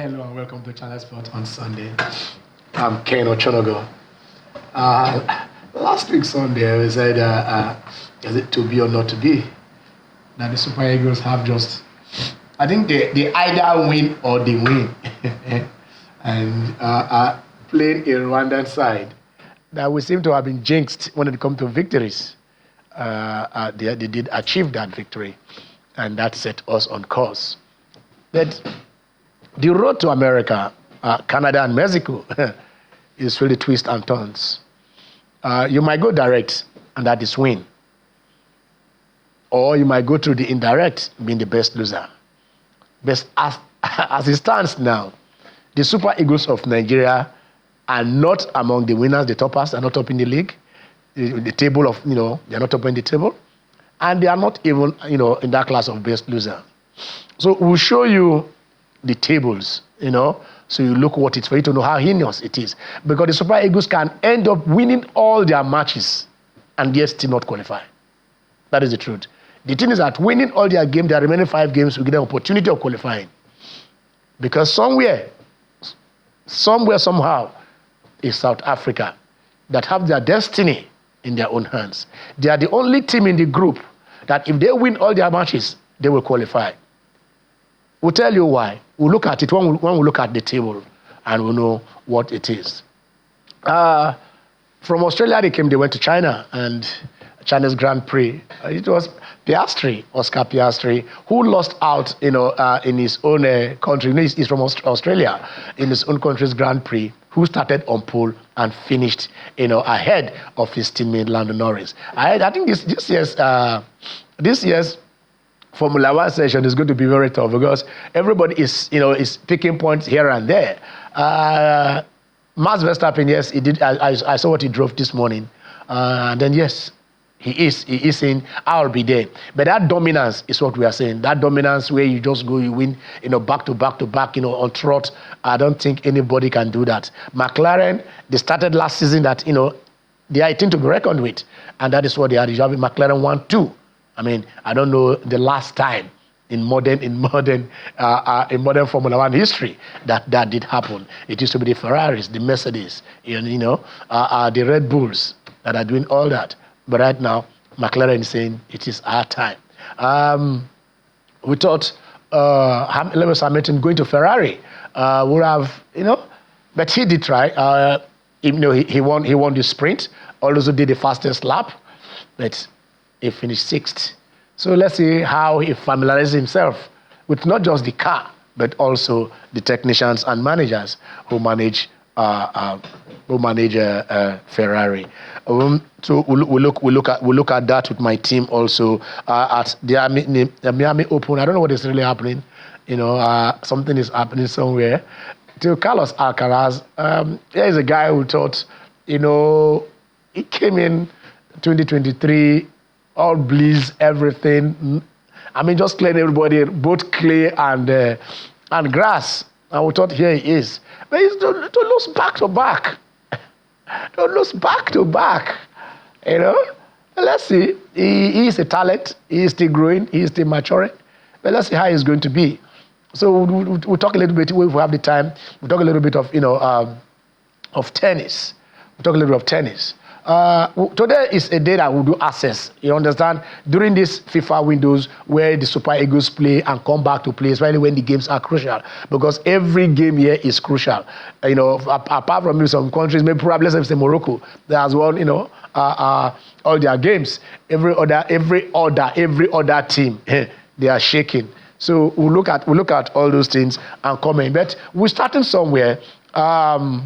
Hello and welcome to Channel Sport on Sunday. I'm Ken Ochonogo. Last week Sunday we said, is it to be or not to be? That the Super Eagles have just, I think they either win or they win. And playing a Rwandan side that we seem to have been jinxed when it comes to victories. They did achieve that victory, and that set us on course. But the road to America, Canada, and Mexico is really twists and turns. You might go direct, and that is win. Or you might go through the indirect, being the best loser. But as it stands now, the Super Eagles of Nigeria are not among the winners, the toppers, are not top in the league. The table of, they're not top in the table. And they are not even, in that class of best loser. So we'll show you the tables, so you look what it's for you to know how heinous it is. Because the Super Eagles can end up winning all their matches and yet still not qualify. That is the truth. The thing is that winning all their games, their remaining 5 games, will give them an opportunity of qualifying. Because somewhere, somehow, is South Africa that have their destiny in their own hands. They are the only team in the group that if they win all their matches, they will qualify. We'll tell you why. We'll look at it when we look at the table and we'll know what it is. From Australia, they went to China, and China's Grand Prix. It was Oscar Piastri, who lost out, in his own country. He's from Australia, in his own country's Grand Prix, who started on pole and finished, ahead of his teammate Lando Norris. I think this year's Formula One session is going to be very tough because everybody is picking points here and there. Max Verstappen, yes, he did. I saw what he drove this morning, and then yes, he is saying I'll be there. But that dominance is what we are saying. That dominance where you just go, you win, back to back to back, on trot. I don't think anybody can do that. McLaren, they started last season that they are a team to be reckoned with, and that is what they are. You have McLaren 1-2. I mean, I don't know the last time in modern Formula One history that did happen. It used to be the Ferraris, the Mercedes, the Red Bulls that are doing all that. But right now, McLaren is saying it is our time. We thought Lewis Hamilton going to Ferrari would have, but he did try. He won the sprint, also did the fastest lap, but he finished 6th. So let's see how he familiarizes himself with not just the car, but also the technicians and managers who manage Ferrari. So we look at that with my team also at the Miami Open. I don't know what is really happening. Something is happening somewhere. To Carlos Alcaraz, there is a guy who thought, he came in 2023. All bliss, everything. I mean, just clearing everybody, both clay and grass. And we thought, here he is. But he's to lose back to back. To lose back to back. Let's see. He is a talent. He is still growing. He is still maturing. But let's see how he's going to be. So we'll talk a little bit, if we have the time, we'll talk a little bit of, of tennis. We'll talk a little bit of tennis. Today is a day that we'll do access. You understand? During these FIFA windows where the Super Eagles play and come back to play, especially when the games are crucial, because every game here is crucial. Apart from some countries, maybe probably let's say Morocco, that has won, all their games. Every other team, they are shaking. So we'll look at all those things and comment. But we're starting somewhere. The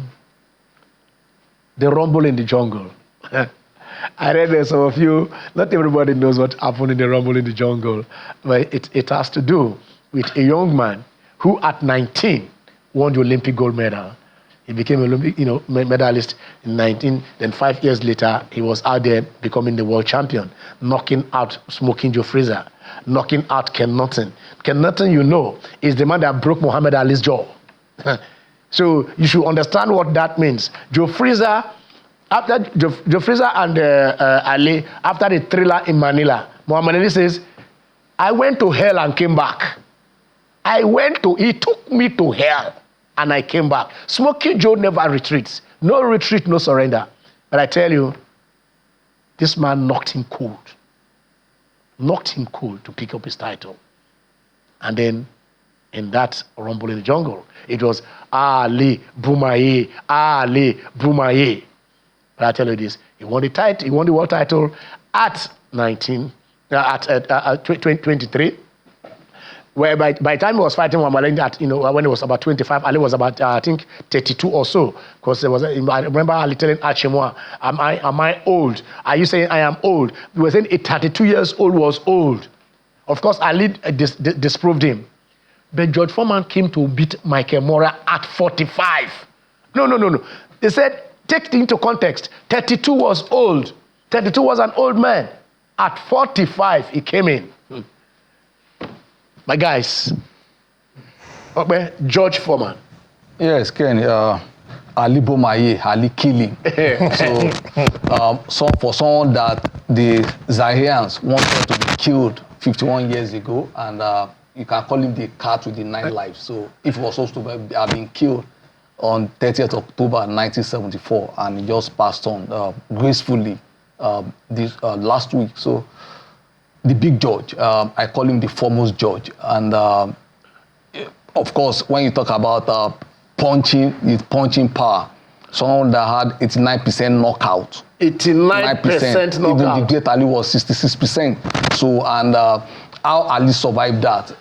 rumble in the jungle. I read that some of you, not everybody knows what happened in the Rumble in the Jungle, but it has to do with a young man who at 19 won the Olympic gold medal. He became an Olympic medalist in 19, then 5 years later, he was out there becoming the world champion, knocking out Smoking Joe Frazier, knocking out Ken Norton. Ken Norton, is the man that broke Muhammad Ali's jaw. So you should understand what that means. Joe Frazier, after Joe Frazier and Ali, after the thriller in Manila, Muhammad Ali says, I went to hell and came back. He took me to hell and I came back. Smokey Joe never retreats. No retreat, no surrender. But I tell you, this man knocked him cold. Knocked him cold to pick up his title. And then, in that Rumble in the Jungle, it was Ali Boumaye, Ali Boumaye. But I tell you this, he won the title, he won the world title at 23. Where by the time he was fighting Wamalen, when he was about 25, Ali was about, I think, 32 or so. Because I remember Ali telling Achimwa, am I old? Are you saying I am old? He was saying a 32 years old was old. Of course, Ali disproved him. But George Foreman came to beat Michael Mora at 45. No. They said, take it into context. 32 was old. 32 was an old man. At 45, he came in. My guys, okay, George Foreman. Yes, Ken. Ali Boumaye, Ali killing. So, for someone that the Zairians wanted to be killed 51 years ago, and you can call him the cat with the 9 lives. So, if he was supposed to have been killed on 30th October 1974, and he just passed on gracefully this last week. So, the big judge, I call him the foremost judge. And of course, when you talk about his punching power, someone that had 89% knockout. 89% knockout. Even the great Ali was 66%. So, and how Ali survived that,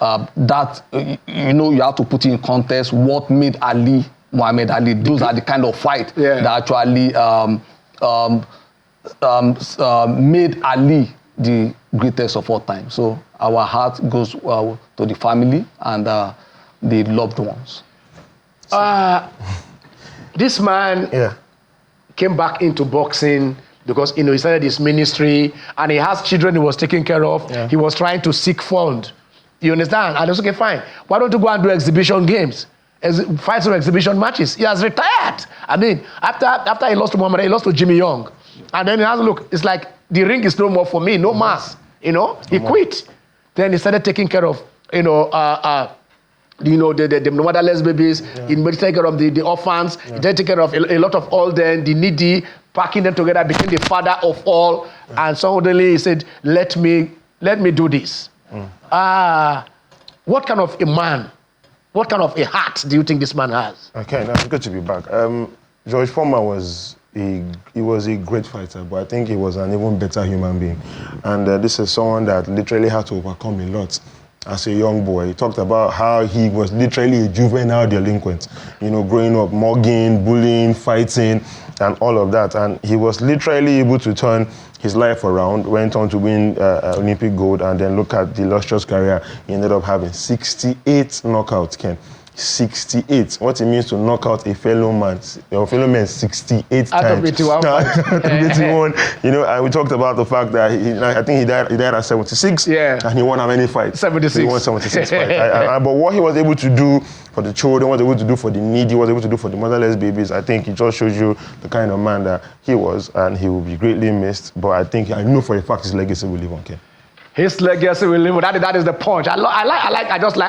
you have to put in context what made Ali, Muhammad Ali, those are the kind of fight that actually made Ali the greatest of all time. So our heart goes to the family and the loved ones. This man came back into boxing because he started his ministry and he has children he was taking care of. Yeah. He was trying to seek fund. You understand? And it's okay, fine. Why don't you go and do exhibition games? Fights or exhibition matches? He has retired. I mean, after he lost to Muhammad, he lost to Jimmy Young. And then he has, look, it's like the ring is no more for me, no mass. He quit. Then he started taking care of, the motherless babies. Yeah. He taking care of the orphans. Yeah. He taking care of a lot of all them, the needy, packing them together, became the father of all. Yeah. And suddenly he said, let me do this. What kind of a man, what kind of a heart do you think this man has? Okay, now it's good to be back. George Foreman was a great fighter, but I think he was an even better human being. And this is someone that literally had to overcome a lot as a young boy. He talked about how he was literally a juvenile delinquent, growing up, mugging, bullying, fighting, and all of that. And he was literally able to turn his life around, went on to win Olympic gold, and then look at the illustrious career. He ended up having 68 knockouts, Ken. 68. What it means to knock out a fellow man 68 times. Out of 81. And we talked about the fact that I think he died at 76. Yeah. And he won how many fights? 76. So he won 76 fights. But what he was able to do for the children, what he was able to do for the needy, what he was able to do for the motherless babies, I think it just shows you the kind of man that he was, and he will be greatly missed. But I know for a fact his legacy will live on, Ken. His legacy will live. That is the punch. I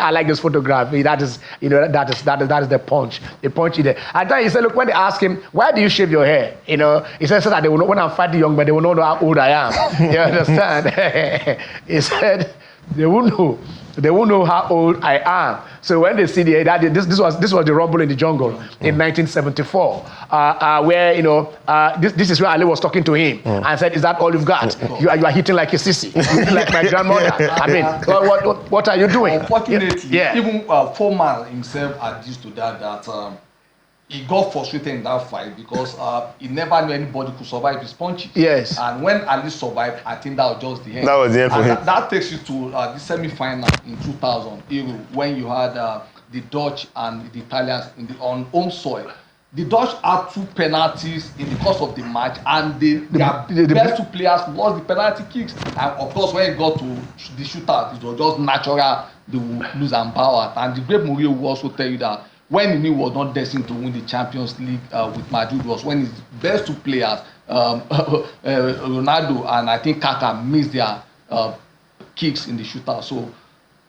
like this photograph. That is the punch. The punch in there. And then he said, look, when they ask him, why do you shave your hair? He said, so that they will know, when I'm fighting young men, they will not know how old I am. You understand? He said, they won't know. They won't know how old I am. So when they see this was the Rumble in the Jungle in 1974, where this is where Ali was talking to him and said, "Is that all you've got? You are hitting like a sissy, you hitting like my grandmother. I mean, what are you doing?" Unfortunately, even Foreman himself adduced to that he got frustrated in that fight because he never knew anybody could survive his punches. Yes. And when Ali survived, I think that was just the end. That was the end for him. That takes you to the semi-final in 2000, when you had the Dutch and the Italians on home soil. The Dutch had 2 penalties in the course of the match, and the best 2 players lost the penalty kicks. And of course, when it got to the shootout, it was just natural they would lose and bow out. And the great Mourinho will also tell you that when he knew he was not destined to win the Champions League with Madrid was when his best 2 players, Ronaldo and I think Kaka, missed their kicks in the shootout. So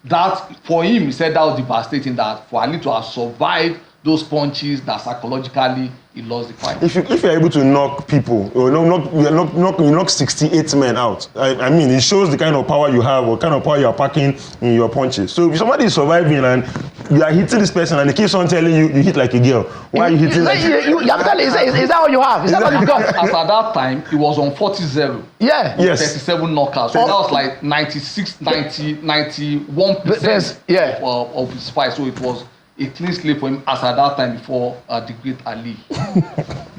that, for him, he said that was devastating, that for Ali to have survived those punches that psychologically he lost the fight. If you're able to knock people, or knock 68 men out, I mean, it shows the kind of power you have or kind of power you're packing in your punches. So if somebody is surviving and you are hitting this person and they keep on telling you hit like a girl, why are you hitting like a girl? Is that all you have? Is that all you got? As at that time, he was on 40-0. Yeah. Yes. 37 knockouts. So that was like 96, 90, 91% Yeah. of his fight. So it was a clean slate for him as at that time before the great Ali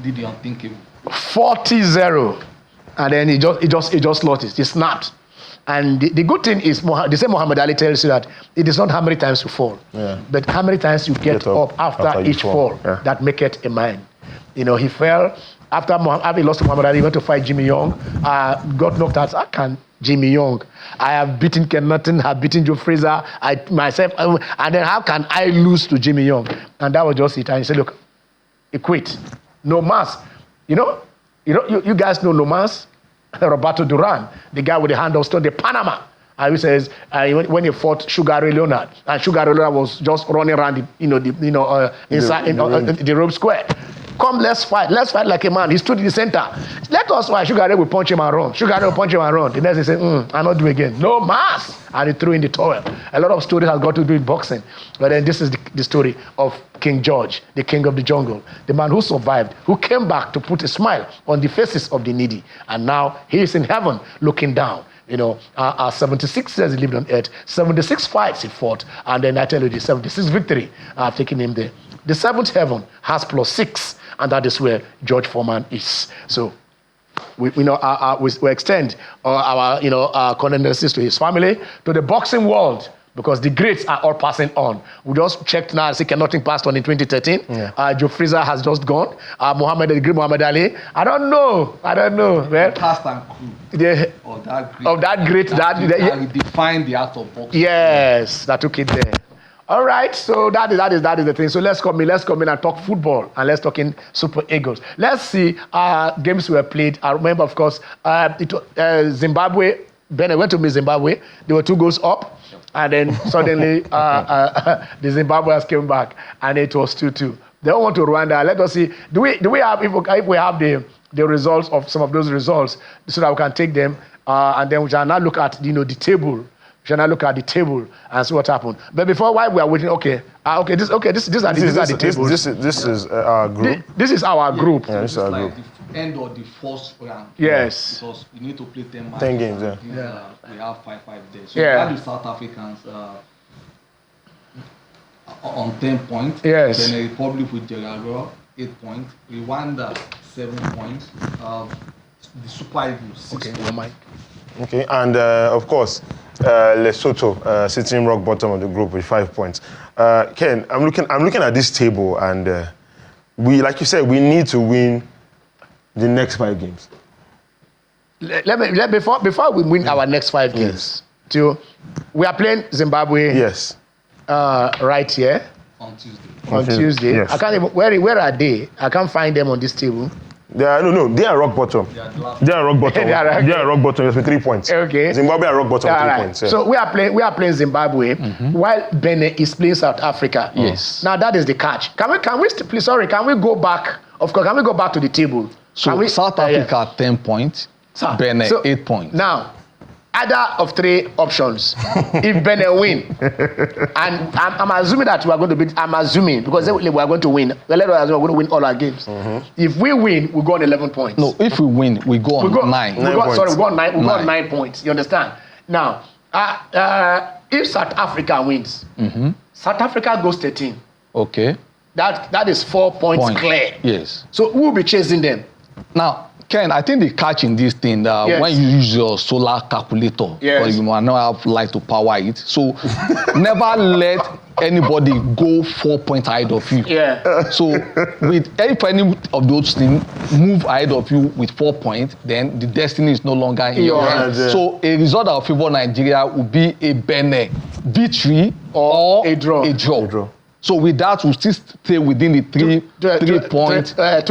did the unthinkable. 40-0. And then he just lost it. He snapped. And the good thing is, the same Muhammad Ali tells you that it is not how many times you fall, but how many times you get up after each fall that make it a man. You know, he fell after he lost to Muhammad Ali. He went to fight Jimmy Young, got knocked out. I can't. Jimmy Young, I have beaten Ken Norton, I have beaten Joe Frazier, myself, and then how can I lose to Jimmy Young? And that was just it. And he said, look, he quit. No mas. You guys know no mas? Roberto Duran, the guy with the hand of stone, the Panama. And he says when he fought Sugar Ray Leonard, and Sugar Ray Leonard was just running around inside the rope square. Come, let's fight like a man. He stood in the center. Let us fight. Sugar Ray will punch him and run. Sugar Ray will punch him and run. The next he said, I'll not do it again. No mass. And he threw in the towel. A lot of stories has got to do with boxing. But then this is the story of King George, the king of the jungle, the man who survived, who came back to put a smile on the faces of the needy. And now he is in heaven looking down. 76 years he lived on earth, 76 fights he fought, and then I tell you the 76th victory, I've taken him there. The seventh heaven has +6, and that is where George Foreman is. So we extend our condolences to his family, to the boxing world, because the greats are all passing on. We just checked now and see nothing passed on in 2013. Joe Frazier has just gone. The great Muhammad Ali. I don't know. Well, Cast and crew. That great. That defined the art of boxing. Yes, that took it there. All right, so that is the thing. So let's come in and talk football, and let's talk in Super Eagles. Let's see games were played. I remember, of course, Zimbabwe. Benin went to meet Zimbabwe. There were 2 goals up. And then suddenly the Zimbabweans came back, and it was 2-2. They all went to Rwanda. Let us see. Do we have if we have the results of some of those results, so that we can take them, and then we shall now look at the table. We shall now look at the table and see what happened. But while we are waiting, these are the tables. This is our group. This is our group. Yeah, this is our group. End of the first round. Yes. Because you need to play 10 matches. 10 games, We have 5 there. So we have the South Africans on 10 points. Yes. Then the Republic with Geragro, 8 points. Rwanda, 7 points. The Super Eagles, 6 points. Okay, and of course, Lesotho sitting rock bottom of the group with 5 points. Ken, I'm looking at this table, and we, like you said, we need to win the next 5 games. Before we win our next 5 games, we are playing Zimbabwe. Yes. Right here On Tuesday. On Tuesday. Yes. I can't even. Where are they? I can't find them on this table. They are rock bottom. They are rock bottom. They are rock bottom. Yes, with 3 points. Okay. Zimbabwe are rock bottom with 3 points. Yeah. So we are playing Zimbabwe while Benin is playing South Africa. Yes. Now that is the catch. Can we go back? Of course, can we go back to the table? So South Africa 10 points. Benin 8 points. Now, either of 3 options. If Benin win, and I'm assuming that we are going to beat. I'm assuming because we are going to win. Well, let us assume we're going to win all our games. If we win, we go on 11 points. No, if we win, we go on 9. We go on 9 points. You understand? Now, if South Africa wins, South Africa goes 13. Okay. That is 4 points clear. Yes. So who will be chasing them? Now, Ken, I think the catch in this thing when you use your solar calculator, because you might not have light to power it. So never let anybody go 4 points ahead of you. Yeah. So if any of those things move ahead of you with 4 points, then the destiny is no longer in your hands. Yeah. So a result that will favor Nigeria will be a Benin victory or a draw. So with that, we'll still stay within the 3 point gap.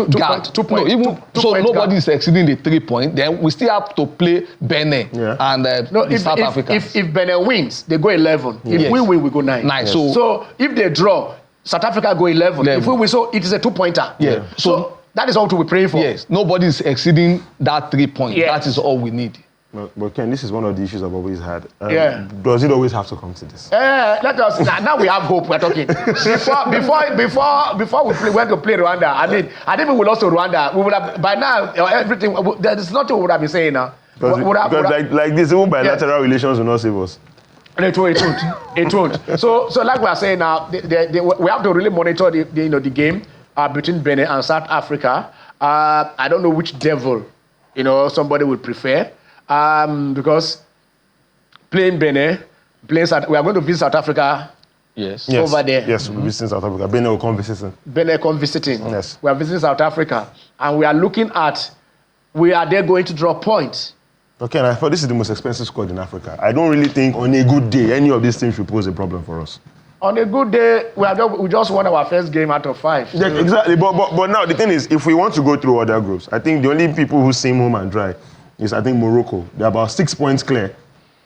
2 points. Nobody is exceeding the 3 point. Then we still have to play Benin and South Africa. If Benin wins, they go 11. If we win, we go 9. Nice. So if they draw, South Africa go 11. If we win, so it is a 2-pointer. Yeah. So that is all to be praying for. Yes. Nobody's exceeding that 3 points. Yes. That is all we need. But Ken, this is one of the issues I've always had. Yeah. Does it always have to come to this? Let us now we have hope. We're talking before we went to play Rwanda. I think we lost to Rwanda. We would have by now everything. There is nothing we would have been saying now. Because like this, even bilateral relations will not save us. It won't. So like we are saying now, we have to really monitor the game between Benin and South Africa. I don't know which devil somebody would prefer. Because playing Benin, we are going to visit South Africa. Yes. Over there. Yes, we'll be visiting South Africa. Benin will come visiting. Yes. We are visiting South Africa. And we are looking at, we are there going to draw points. Okay, and I thought this is the most expensive squad in Africa. I don't really think on a good day, any of these things should pose a problem for us. On a good day, we just won our first game out of 5. Yeah, exactly. But now the thing is, if we want to go through other groups, I think the only people who seem home and dry is I think Morocco. They're about 6 points clear.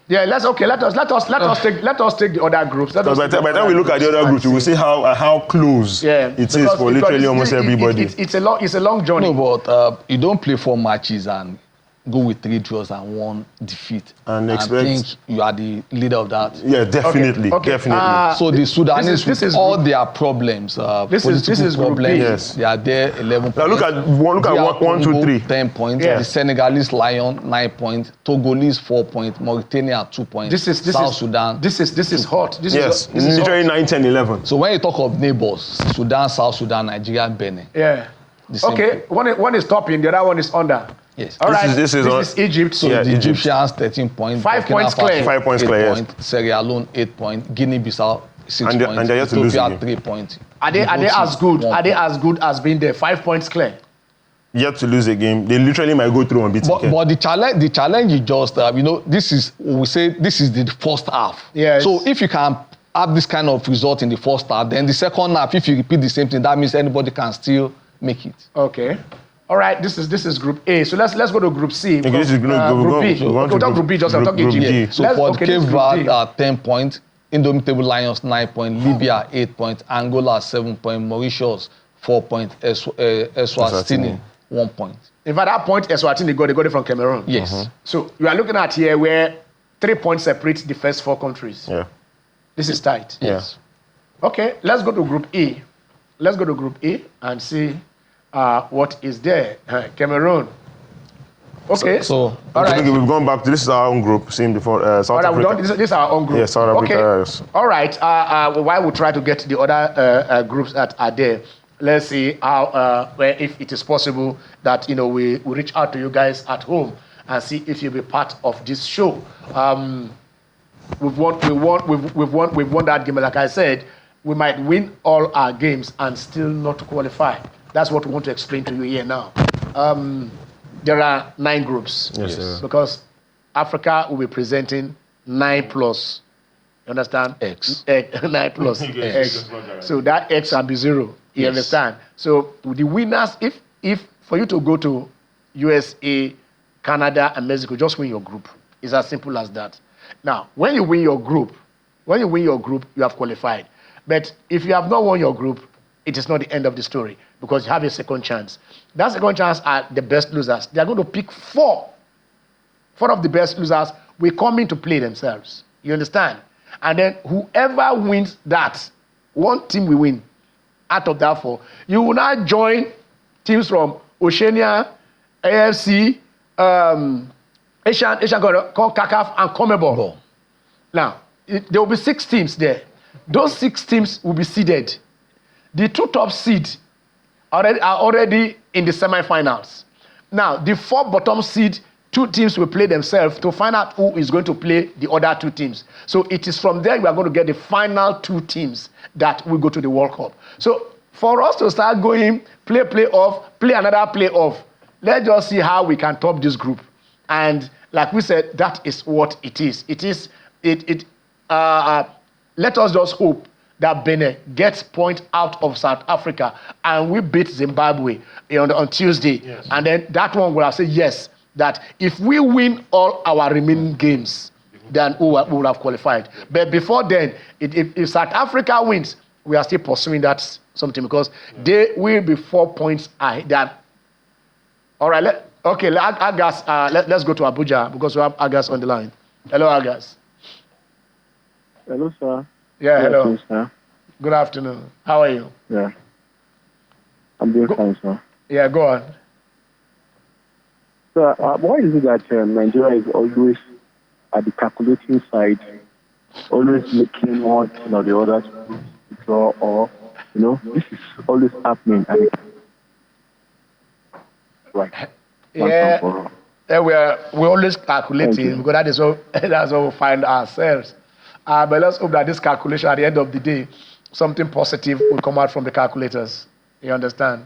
Yeah, let us take the other groups. Because by the time we look at the other groups, we will see how close it is for literally almost everybody. It's a long journey. No, but you don't play 4 matches and go with 3 draws and 1 defeat. And think you are the leader of that. Yeah, definitely. Okay. Definitely. So the Sudanese, this is all their problems, this is problems, yes. they are there 11 points. Now look at one, 2, 3. 10 points. Yeah. The Senegalese Lion 9 points. Togolese 4 points. Mauritania 2 points. South Sudan. This is hot. This is literally hot. 9, 10, 11. So when you talk of neighbors, Sudan, South Sudan, Nigeria, Benin. Yeah. Okay. One is topping, the other one is under. Yes. All right. This is Egypt. So the Egyptians 13 points. 5 points clear. 5 points clear. Yes. Sierra Leone 8 points. Guinea-Bissau 6 And points. they're yet to lose Ethiopia again. 3 points. Are they as good? Are they as good as being there? 5 points clear. Yet to lose a game. They literally might go through unbeaten. But the challenge is just this is the first half. Yes. So if you can have this kind of result in the first half, then the second half, if you repeat the same thing, that means anybody can still make it. Okay. All right. This is Group A. So let's go to Group C. Okay, this is Group B. We'll talk Group B. Just talk Group Egypt. D. So for Cape Verde, 10 points. Indomitable Lions 9 points. Libya 8 points. Angola 7 points. Mauritius 4 points. Eswatini 1 point. In fact, that point Eswatini they got it from Cameroon. Yes. So you are looking at here where 3 points separate the first 4 countries. Yeah. This is tight. Yes. Okay, let's go to Group E. Let's go to Group E and see what is there. Cameroon. Okay. So all right. We've gone back to this is our own group. Seen before South Africa. This is our own group. Yes, South Africa. Okay. Yes. All right. While we try to get the other groups that are there, let's see how if it is possible that we reach out to you guys at home and see if you'll be part of this show. We've won that game. Like I said, we might win all our games and still not qualify. That's what we want to explain to you here now. There are 9 groups. Yes. Because Africa will be presenting 9 plus. You understand? X. 9 plus X. So that X will be 0. You understand? So the winners, if for you to go to USA, Canada, and Mexico, just win your group. It's as simple as that. Now, when you win your group, you have qualified. But if you have not won your group, it is not the end of the story because you have a second chance. That second chance are the best losers. They are going to pick 4. 4 of the best losers will come in to play themselves. You understand? And then whoever wins that, one team will win. Out of that 4, you will now join teams from Oceania, AFC, Asian CONCACAF, and CONMEBOL. Now, there will be 6 teams there. Those 6 teams will be seeded. The 2 top seeds are already in the semifinals. Now, the 4 bottom seed, 2 teams will play themselves to find out who is going to play the other 2 teams. So it is from there we are going to get the final 2 teams that will go to the World Cup. So for us to start going, play another play-off, let's just see how we can top this group. And like we said, that is what it is. Let us just hope that Benin gets point out of South Africa and we beat Zimbabwe on Tuesday. Yes. And then that one will say yes, that if we win all our remaining games, then we will have qualified. But before then, if South Africa wins, we are still pursuing that something because they will be 4 points high. That all right. Agas. Let's go to Abuja because we have Agas on the line. Hello, Agas. Hello, sir. Yeah, Good hello. afternoon, sir. Good afternoon. How are you? Yeah. I'm doing fine, sir. Yeah, go on. So, why is it that Nigeria is always at the calculating side, always making one thing or the other to draw, or, this is always happening? And right. Yeah. We're always calculating because that's how we find ourselves. But let's hope that this calculation at the end of the day, something positive will come out from the calculators. You understand?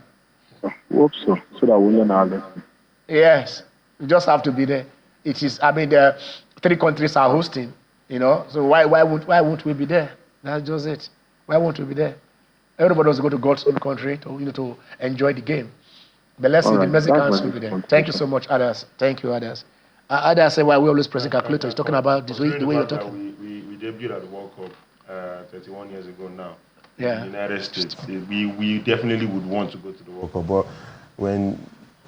I hope so that we learn our lesson. Yes. You just have to be there. The 3 countries are hosting, So why won't we be there? That's just it. Why won't we be there? Everybody wants to go to God's own country to enjoy the game. But let's see, the Mexicans will be there. Thank you so much, Adas. Thank you, Adas. Adas said why we always pressing calculators. He's talking about the way you're talking. We debuted at the World Cup 31 years ago now. Yeah. In the United States. We definitely would want to go to the World Cup. But when,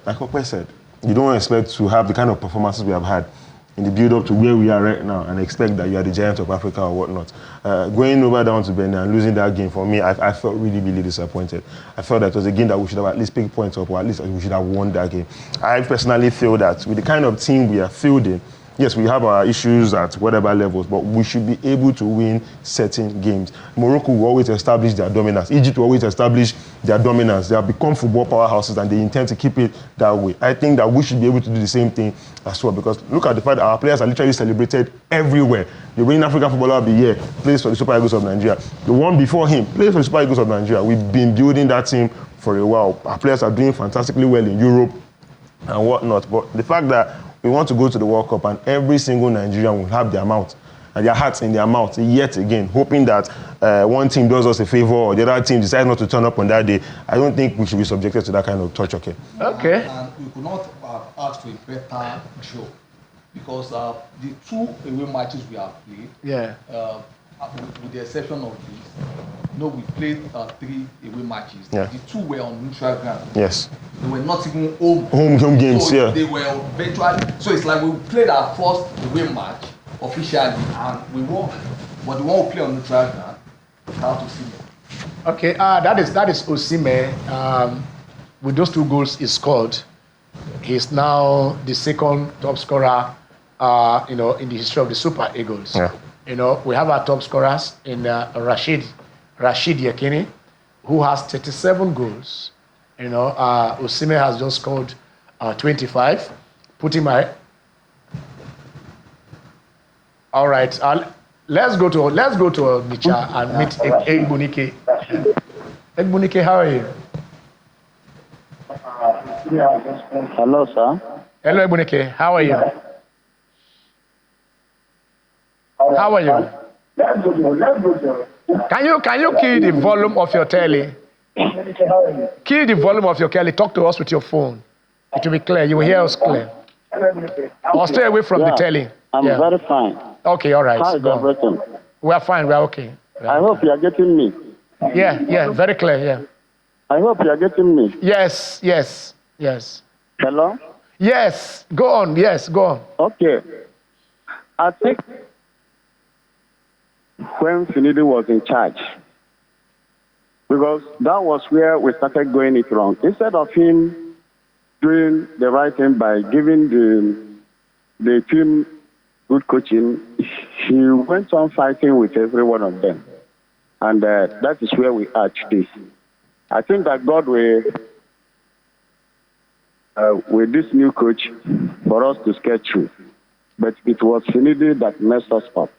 like Ope said, you don't expect to have the kind of performances we have had in the build-up to where we are right now and expect that you are the giant of Africa or whatnot. Going over down to Benin and losing that game, for me, I felt really, really disappointed. I felt that it was a game that we should have at least picked points up, or at least we should have won that game. I personally feel that with the kind of team we are fielding, yes, we have our issues at whatever levels, but we should be able to win certain games. Morocco will always establish their dominance. Egypt will always establish their dominance. They have become football powerhouses and they intend to keep it that way. I think that we should be able to do the same thing as well, because look at the fact that our players are literally celebrated everywhere. The winning African footballer of the year plays for the Super Eagles of Nigeria. The one before him plays for the Super Eagles of Nigeria. We've been building that team for a while. Our players are doing fantastically well in Europe and whatnot. But the fact that we want to go to the World Cup and every single Nigerian will have their mouth and their hearts in their mouth yet again, hoping that one team does us a favor or the other team decides not to turn up on that day. I don't think we should be subjected to that kind of torture. Okay. And we could not have asked for a better draw because the 2 away matches we have played, with the exception of this, we played 3 away matches. Yeah. The 2 were on neutral ground. Yes. They were not even home games. So yeah. They were virtually. So it's like we played our first away match officially and we won. But the one we play on neutral ground, without Osimhen. Okay, that is Osimhen. With those 2 goals he scored, he's now the second top scorer, in the history of the Super Eagles. Yeah. We have our top scorers in Rashid Yekini, who has 37 goals. Osimhen has just scored 25. Put him ahead. All right. Let's go to Nicha and meet Egbunike. Egbunike, how are you? Hello, sir. Hello, Egbunike. How are you? How are you? Can you kill the volume of your telly? Kill the volume of your telly. Talk to us with your phone. It will be clear. You will hear us clear. Or stay away from the telly. I'm very fine. Okay, all right. How is everything? We are fine. We are okay. I hope you are getting me. Yeah, very clear. Yeah. I hope you are getting me. Yes. Hello? Yes. Go on. Yes, go on. Okay. I think when Finidi was in charge, because that was where we started going it wrong. Instead of him doing the right thing by giving the team good coaching, he went on fighting with every one of them. And that is where we are today. I think that God will, with this new coach, for us to sketch through. But it was Finidi that messed us up.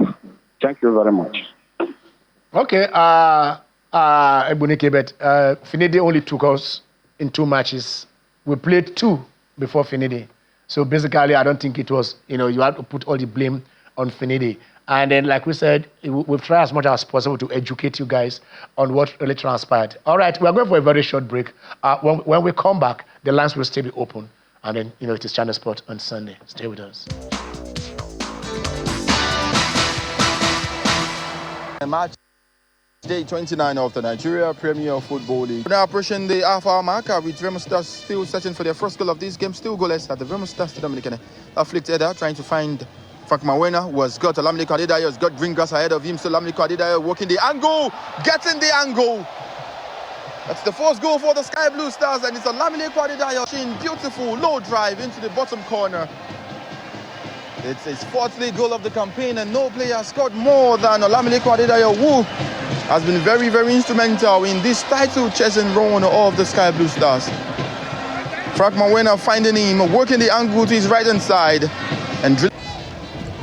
Thank you very much. Okay, Ebunike, but Finidi only took us in 2 matches. We played 2 before Finidi. So basically, I don't think it was, you have to put all the blame on Finidi. And then, like we said, we've tried as much as possible to educate you guys on what really transpired. All right, we're going for a very short break. When we come back, the lines will still be open. And then, it is Channel Sport on Sunday. Stay with us. A match Day 29 of the Nigeria Premier Football League. Now approaching the half-hour marker with Remo Stars still searching for their first goal of this game, still goalless at the Remo Stars Dominican. Afflict header trying to find Frank Mawena, who has got Olamide Adedayo, has got green grass ahead of him, so Olamide Adedayo working the angle, getting the angle. That's the first goal for the Sky Blue Stars, and it's Olamide Adedayo. Beautiful low drive into the bottom corner. It's his fourth league goal of the campaign, and no player has scored more than Olamide Adedayo, who has been very, very instrumental in this title chasing run of the Sky Blue Stars. Frank Mawena finding him, working the angle to his right-hand side. And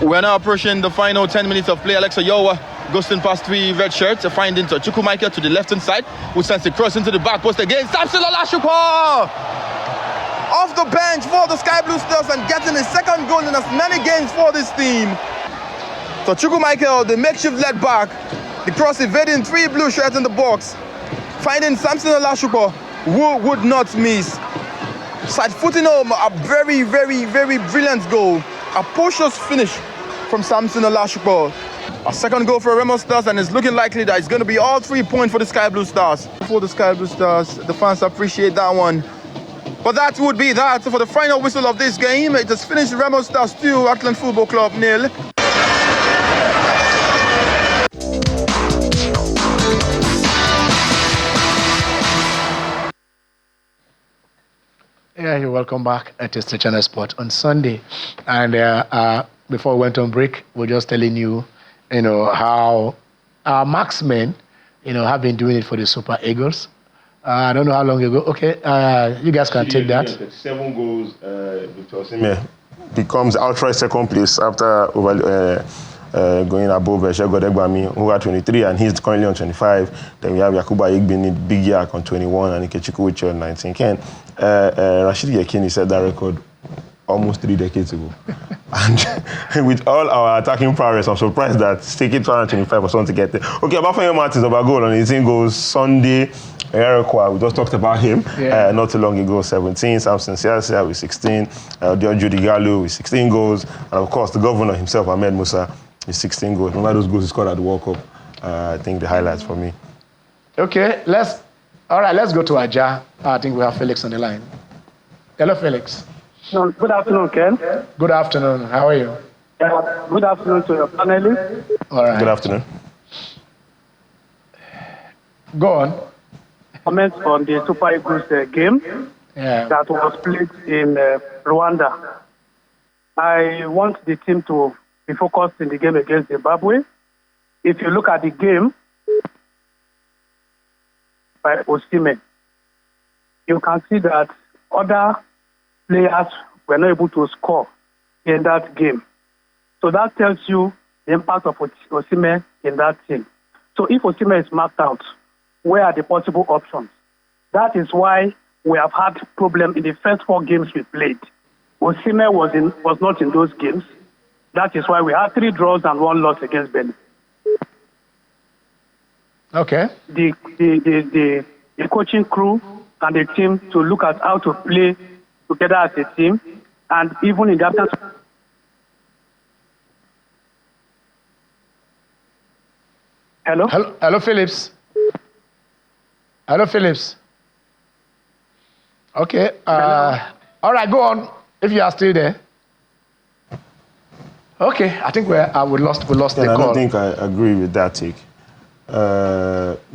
we're now approaching the final 10 minutes of play. Alex Oyowa ghosting past three red shirts, finding Tochukwu Michael to the left-hand side, who sends the cross into the back post again. Samson Olasupo! Off the bench for the Sky Blue Stars and getting his second goal in as many games for this team. Tochukwu Michael, the makeshift left back, the cross evading three blue shirts in the box, finding Samson Olasupo, who would not miss. Side-footing home a very, very, very brilliant goal. A poisonous finish from Samson Olasupo. A second goal for Remo Stars, and it's looking likely that it's going to be all 3 points for the Sky Blue Stars. For the Sky Blue Stars, the fans appreciate that one. But that would be that for the final whistle of this game. It has finished Remo Stars 2, Ackland Football Club 0. Yeah, you're welcome back at the Channel Sport on Sunday. And before we went on break, we're just telling you, how our marksmen, have been doing it for the Super Eagles. I don't know how long ago. Okay, you guys can take that. 7 goals, Victor Osimhen becomes outright second place after going above Shegun Odegbami, who had 23, and he's currently on 25. Then we have Yakubu Aiyegbeni, Big Yak on 21, and Ikechukwu Uche on 19. Ken, Rashid Yekini set that record almost 3 decades ago. And with all our attacking prowess, I'm surprised that it's taking 225 for someone to get there. Okay, Obafemi Martins of our goal on 18 goals Sunday. Erikwa, we just talked about him not too long ago, 17. Samson Siasia with 16. Judy Gallo with 16 goals. And of course, the governor himself, Ahmed Musa, with 16 goals. Remember those goals he scored at the World Cup? I think the highlights for me. Okay, let's go to Aja. I think we have Felix on the line. Hello, Felix. Good afternoon, Ken. Good afternoon. How are you? Good afternoon to your panelists. All right. Good afternoon. Go on. Comments on the Super Eagles game that was played in Rwanda. I want the team to be focused in the game against Zimbabwe. If you look at the game by Osimhen, you can see that other players were not able to score in that game. So that tells you the impact of Osimhen in that team. So if Osimhen is marked out, where are the possible options? That is why we have had problems in the first 4 games we played. Osimhen was not in those games. That is why we had 3 draws and 1 loss against Benin. Okay. The coaching crew and the team to look at how to play together as a team, and even in the absence. Hello? Hello, Phillips. Hello, Phillips. Okay. All right, go on. If you are still there. Okay, I think we lost the call. I don't think I agree with that take.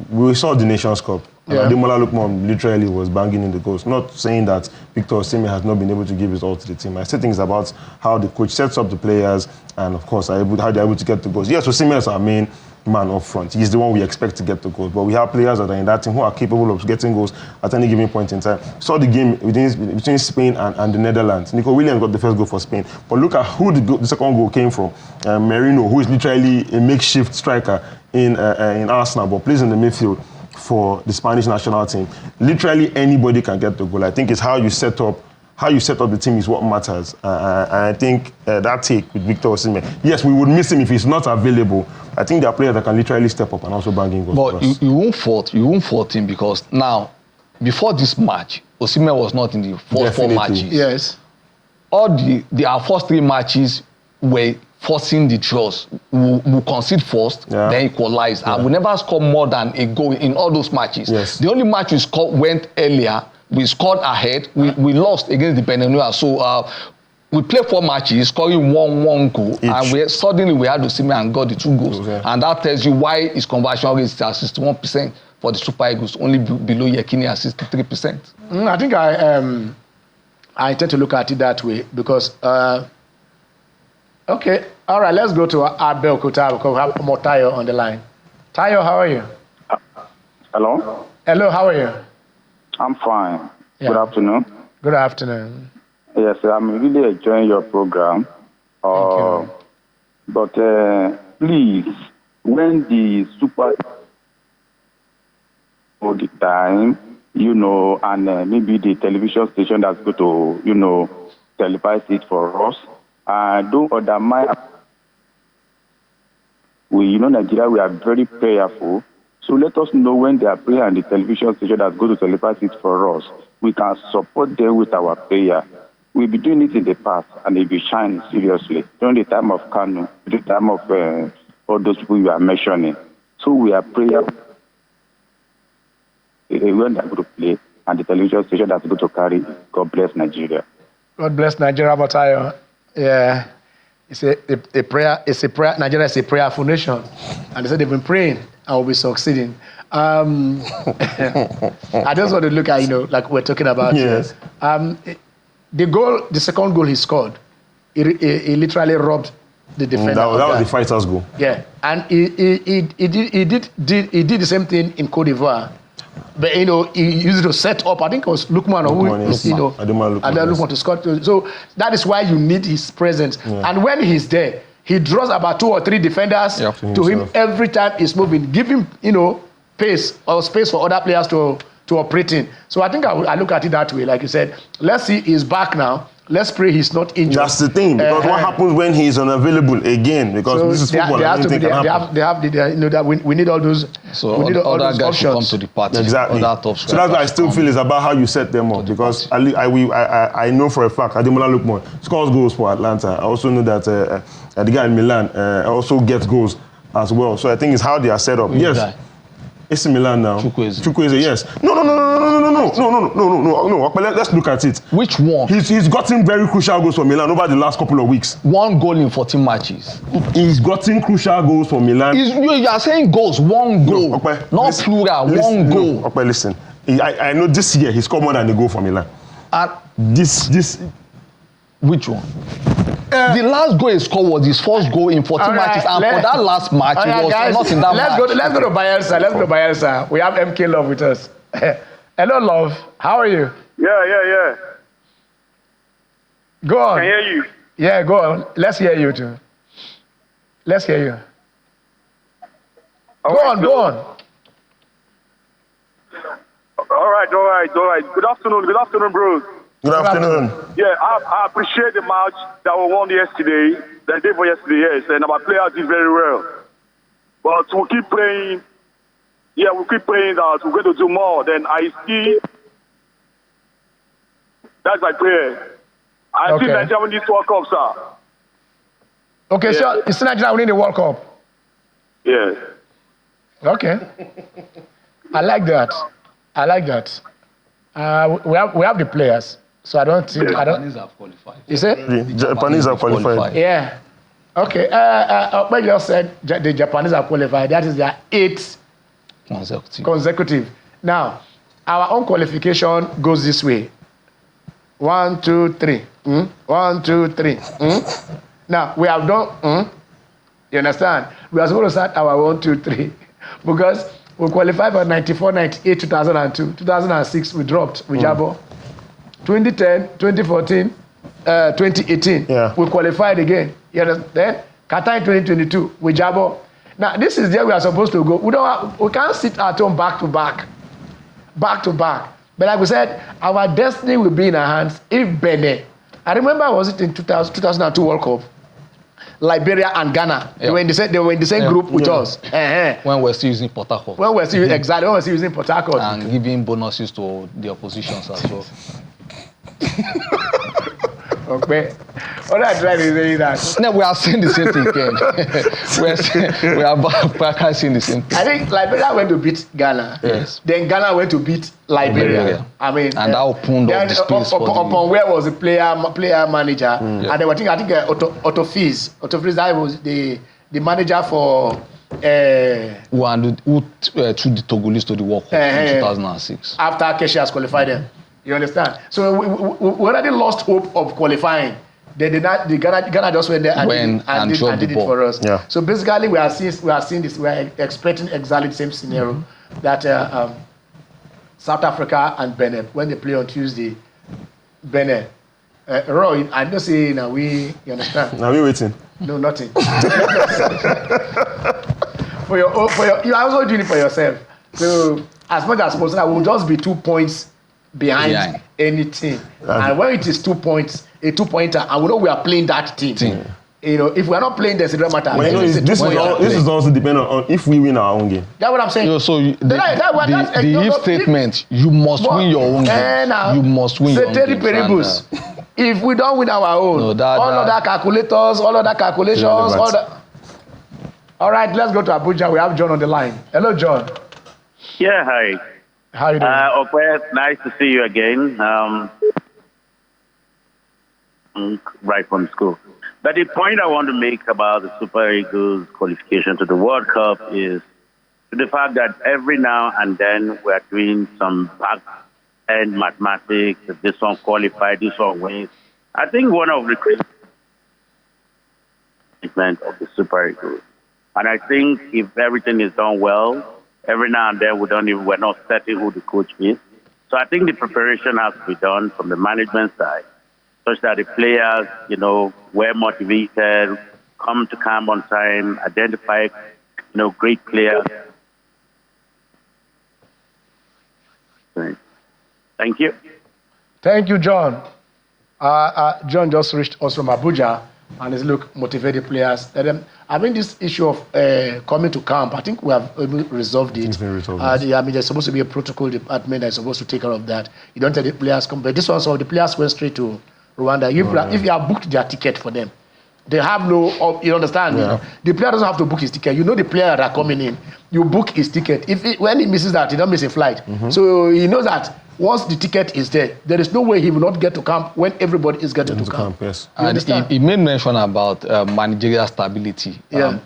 We saw the Nations Cup. Ademola Lookman literally was banging in the goals. Not saying that Victor Osimhen has not been able to give his all to the team. I still think it's about how the coach sets up the players and, of course, how they're able to get the goals. Yes, Osimhen is our main man up front. He's the one we expect to get the goals. But we have players that are in that team who are capable of getting goals at any given point in time. Saw the game between Spain and the Netherlands. Nico Williams got the first goal for Spain. But look at who the second goal came from. Merino, who is literally a makeshift striker in Arsenal, but plays in the midfield for the Spanish national team. Literally anybody can get the goal. I think it's how you set up the team is what matters. And I think that take with Victor Osimhen, yes, we would miss him if he's not available. I think there are players that can literally step up and also bang in goals. But you won't fault him because now, before this match, Osimhen was not in the first 4 matches. Yes. Our first 3 matches were forcing the draws. We'll concede first, then equalize. And we never score more than a goal in all those matches. Yes. The only match we scored went earlier. We scored ahead. We lost against the Benin. So we played 4 matches, scoring one goal. Each. And suddenly we had Osimhen and got the 2 goals. Okay. And that tells you why his conversion rate is at 61% for the Super Eagles, only below Yekini at 63%. I think I tend to look at it that way because, okay, all right, let's go to Abel Kota because we have more Tayo on the line. Tayo, how are you? Hello? Hello, how are you? I'm fine. Yeah. Good afternoon. Good afternoon. Yes, I'm really enjoying your program. Thank you. But please, when the Super all the time, and maybe the television station that's going to, televise it for us, don't undermine. Nigeria, we are very prayerful. So let us know when they are praying and the television station that's going to televise it for us. We can support them with our prayer. We've been doing it in the past, and it will shine seriously during the time of Kanu, the time of all those people you are mentioning. So we are praying when they are going to play, and the television station that's going to carry. God bless Nigeria. God bless Nigeria, Batayo. Yeah, it's a prayer. It's a prayer. Nigeria is a prayerful nation, and they said they've been praying and will be succeeding. I just want to look at like we're talking about. Yes. The second goal he scored, he literally robbed the defender. That was the fighter's goal. Yeah, and he did the same thing in Cote d'Ivoire, but he used it to set up. I think it was Lukman Lukman to score. So that is why you need his presence. Yeah. And when he's there, he draws about 2 or 3 defenders to him every time he's moving. Give him pace or space for other players to operate in. So I think I look at it that way. Like you said, let's see he's back now. Let's pray he's not injured. That's the thing, because what happens when he's unavailable again? Because this is football. We need all those. So other guys should come to the party. Exactly. So that's why I still feel it's about how you set them up. Because I know for a fact Ademola Lookman scores goals for Atlanta. I also know that the guy in Milan also gets goals as well. So I think it's how they are set up. Yes. AC Milan now. Chukwueze, yes. No. Let's look at it. Which one? He's gotten very crucial goals for Milan over the last couple of weeks. 1 goal in 14 matches. He's gotten crucial goals for Milan. You are saying goals, 1 goal. No, Okpe, not plural, 1 goal. No, Okpe, listen. I know this year he scored more than a goal for Milan. This. Which one? The last goal he scored was his first goal in 14 matches, and for that last match, he was not in that match. Let's go to Bayelsa. We have MK Love with us. Hello, Love. How are you? Yeah. Go on. I can hear you. Yeah, go on. Let's hear you too. Let's hear you. Go on. All right. Good afternoon, bros. Good afternoon. Yeah, I appreciate the match that we won yesterday, the day for yesterday, yes, and our players did very well. But we'll keep praying. Yeah, we'll keep praying that we're going to do more. Then I see. That's my prayer. I see Nigeria win this World Cup, sir. Okay, yeah. So you see Nigeria winning the World Cup? Yeah. Okay. I like that. We have the players. So I don't think Japanese have qualified. You say? The Japanese have qualified. Yeah. Okay. But you said the Japanese are qualified. That is their 8th consecutive. Now, our own qualification goes this way. 1, 2, 3. 1, 2, 3. Now we have done. You understand? We are supposed to start our 1, 2, 3 because we qualified for 94, 98, 2002, 2006. We dropped. We jabo. 2010, 2014, 2018, we qualified again. You understand? Qatar in 2022, we jabo. Now this is where we are supposed to go. We can't sit at home back to back. But like we said, our destiny will be in our hands if Benin. I remember, was it in 2002 World Cup? Liberia and Ghana. They were in the same group with us. When we're still using Port Harcourt. When we're still using Port Harcourt. And giving bonuses to the oppositions as well. Okay. All I tried is saying that. No, we are saying the same thing, Ken. we are back saying the same thing. I think Liberia went to beat Ghana. Yes. Then Ghana went to beat Liberia. I mean, and that opened up the space for upon where was the player manager, and then I think Otto Fizz, that was the manager for. Who took the Togolese to the World Cup in 2006. After Keshi has qualified them. You understand? So we already lost hope of qualifying. They did not. Ghana just went there and did it for us. Yeah. So basically, we are seeing this. We are expecting exactly the same scenario that South Africa and Benin, when they play on Tuesday, Benin. Roy, I don't say now you understand? Now we waiting. No, nothing. for your, you are also doing it for yourself. So as much as possible, I will just be 2 points behind any team. And when it is 2 points, a 2-pointer, and we know we are playing that team. You know, if we are not playing this, it doesn't matter. Well, this is also dependent on if we win our own game. That's what I'm saying. So the statement, you must win your own game. You must win your own game. If we don't win our own, all other calculators, all other calculations, all right, let's go to Abuja. We have John on the line. Hello, John. Yeah, hi. How are you doing? Ope, nice to see you again. Right from school. But the point I want to make about the Super Eagles qualification to the World Cup is the fact that every now and then we are doing some back-end mathematics. If this one qualified, this one wins. I think one of the great achievements of the Super Eagles. And I think if everything is done well, every now and then we're not certain who the coach is. So I think the preparation has to be done from the management side, such that the players, were motivated, come to camp on time, identify, great players. Thank you. Thank you, John. John just reached us from Abuja and says, look, motivated players. I mean, this issue of coming to camp, I think we have resolved it. There's supposed to be a protocol department that's supposed to take care of that. You don't tell the players come, but this one, so the players went straight to Rwanda. If you have booked their ticket for them, they have no, you understand? Yeah. The player doesn't have to book his ticket. You know the player that are coming in. You book his ticket. When he misses that, he don't miss a flight. So he knows that once the ticket is there is no way he will not get to camp when everybody is getting to camp. Yes. And he made mention about managerial stability.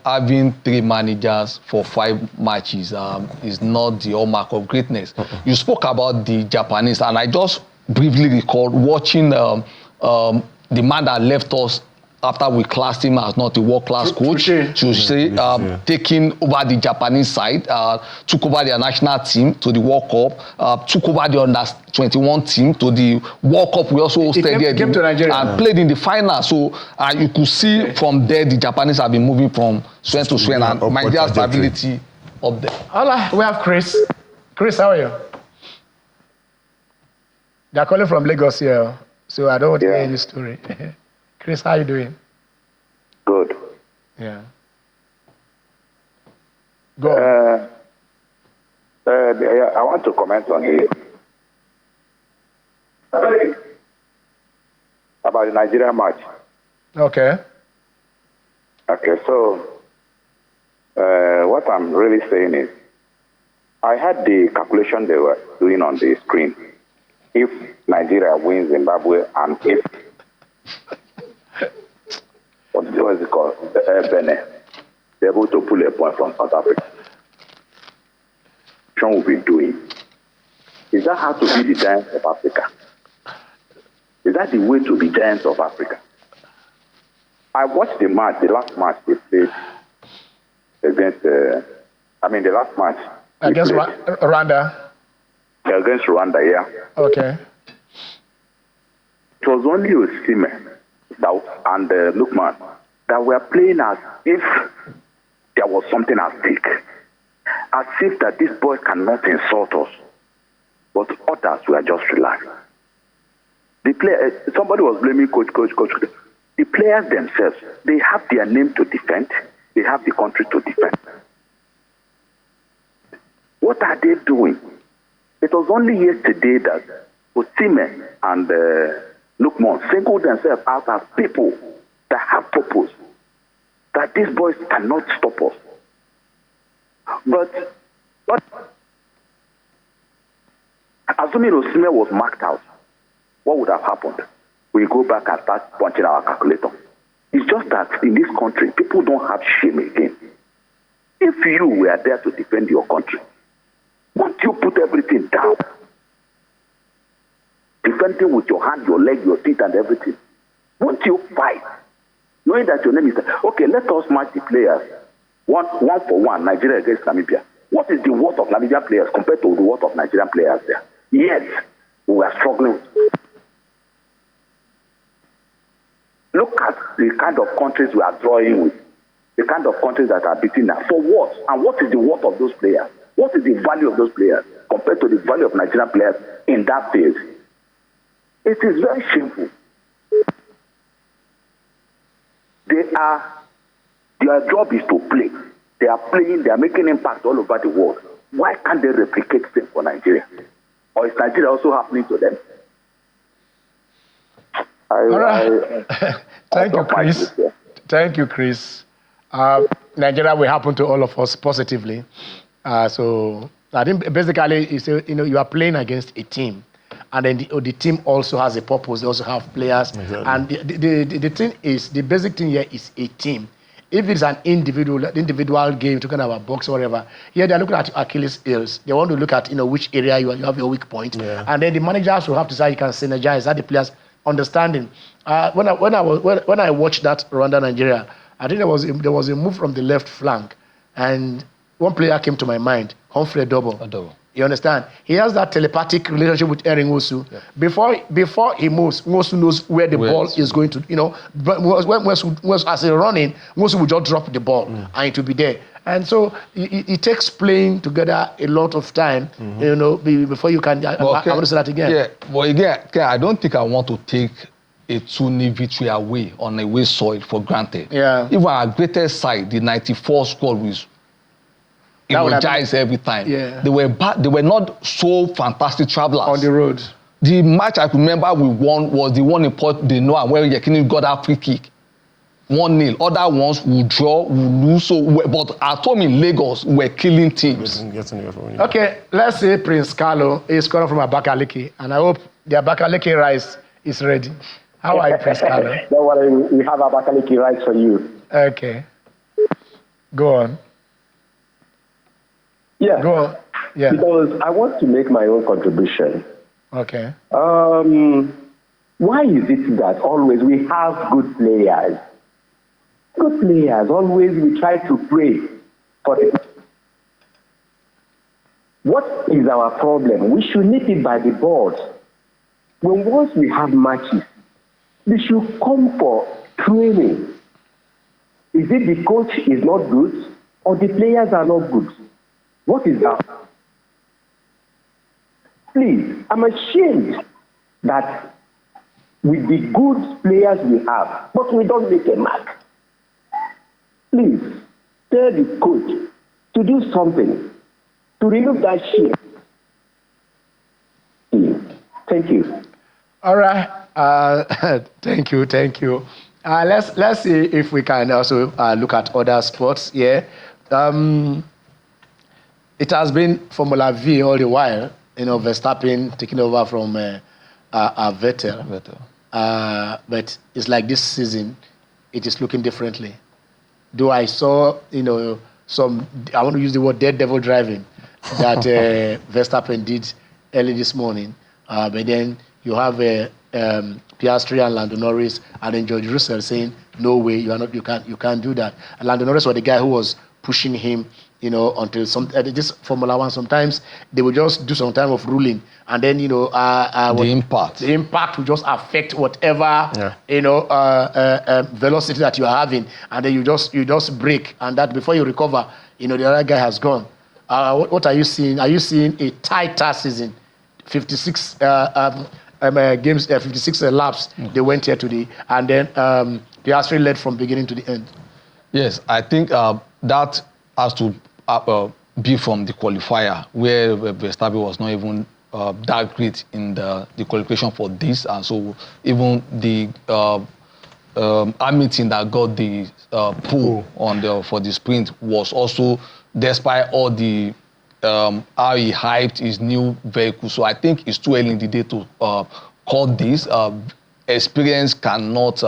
Having 3 managers for 5 matches is not the hallmark of greatness. You spoke about the Japanese, and I just briefly recalled watching the man that left us after we classed him as not a world-class coach, taking over the Japanese side, took over their national team to the World Cup, took over the under-21 team to the World Cup. We also hosted came to Nigeria and played in the final. So you could see from there the Japanese have been moving from strength to strength, and managerial stability up there. All right, we have Chris. Chris, how are you? They're calling from Lagos here, so I don't want to hear any story. Chris, how are you doing? Good. Yeah. Go on. I want to comment on it. About the Nigeria match. Okay. Okay, so what I'm really saying is, I had the calculation they were doing on the screen. If Nigeria wins Zimbabwe and if what is it called? Benin, they're able to pull a point from South Africa. What will be doing? Is that how to be the giants of Africa? Is that the way to be giants of Africa? I watched the last match they played against, the last match. Against Rwanda? Against Rwanda, yeah. Okay. It was only Osimhen and Lookman that were playing as if there was something at stake. As if that these boys cannot insult us. But others were just relaxed. Somebody was blaming coach. The players themselves, they have their name to defend. They have the country to defend. What are they doing? It was only yesterday that Osimhen and Lookman singled themselves out as people that have purpose, that these boys cannot stop us. But assuming Osimhen was marked out, what would have happened? We go back and start punching our calculator. It's just that in this country, people don't have shame again. If you were there to defend your country, won't you put everything down? Defending with your hand, your leg, your teeth, and everything. Won't you fight? Knowing that your name is there. Okay, let us match the players. One for one, Nigeria against Namibia. What is the worth of Namibian players compared to the worth of Nigerian players there? Yes, we are struggling. Look at the kind of countries we are drawing with, the kind of countries that are beating us. For what? And what is the worth of those players? What is the value of those players compared to the value of Nigerian players in that phase? It is very shameful. Their job is to play. They are playing, they are making impact all over the world. Why can't they replicate things for Nigeria? Or is Nigeria also happening to them? All right. Thank you, Chris. Thank you, Chris. Nigeria will happen to all of us positively. So I think basically, you are playing against a team. And then the team also has a purpose. They also have players. Exactly. And the thing is, the basic thing here is a team. If it's an individual game, talking about box or whatever, here they're looking at Achilles' heels. They want to look at which area you have your weak point. Yeah. And then the managers will have to say you can synergize that the players understanding. When I watched that Rwanda Nigeria, I think there was a move from the left flank, and one player came to my mind, Humphrey Double. You understand? He has that telepathic relationship with Erin Nwosu. Yeah. Before he moves, Nwosu knows where the ball is going to, But when as he's running, Nwosu will just drop the ball and it will be there. And so it takes playing together a lot of time, before you can. I want to say that again. Yeah, but again, I don't think I want to take a 2-0 victory away on a away soil for granted. Yeah. Even our greatest side, the 94 squad, was energized every time. Yeah. They were not so fantastic travelers. On the road. The match I remember we won was the one in Port de Noir where Yekini got that free kick. 1-0. Other ones will draw, will lose. But at home in Lagos, we're killing teams. Okay, let's say Prince Carlo is coming from Abakaliki, and I hope the Abakaliki rice is ready. How are you, Prince Carlo? Don't worry, we have Abakaliki rice for you. Okay. Go on. Yeah. Go on. Yeah. Because I want to make my own contribution. Okay. Why is it that always we have good players? Good players. Always we try to pray for them. What is our problem? We should nip it by the board. Once we have matches, they should come for training. Is it the coach is not good or the players are not good? What is that? Please, I'm ashamed that with the good players we have, but we don't make a mark. Please, tell the coach to do something, to remove that shame. Thank you. All right. Thank you. Let's see if we can also look at other sports here. It has been Formula V all the while. Verstappen taking over from Vettel. But it's like this season, it is looking differently. Though I saw, some, I want to use the word dead devil driving that Verstappen did early this morning. But then you have Piastri and Lando Norris and then George Russell saying, no way, you can't do that. And Lando Norris was the guy who was pushing him, until this Formula One, sometimes they will just do some time of ruling, and then the impact will just affect whatever velocity that you are having, and then you just brake, and that before you recover, the other guy has gone. What are you seeing? Are you seeing a tighter season? 56 games, 56 laps they went here today, and then Piastri led from beginning to the end. Yes, I think that has to be from the qualifier, where Verstappen was not even that great in the qualification for this, and so even the army team that got the pull for the sprint was also, despite all the how he hyped his new vehicle. So I think it's too early in the day to call this. Experience cannot,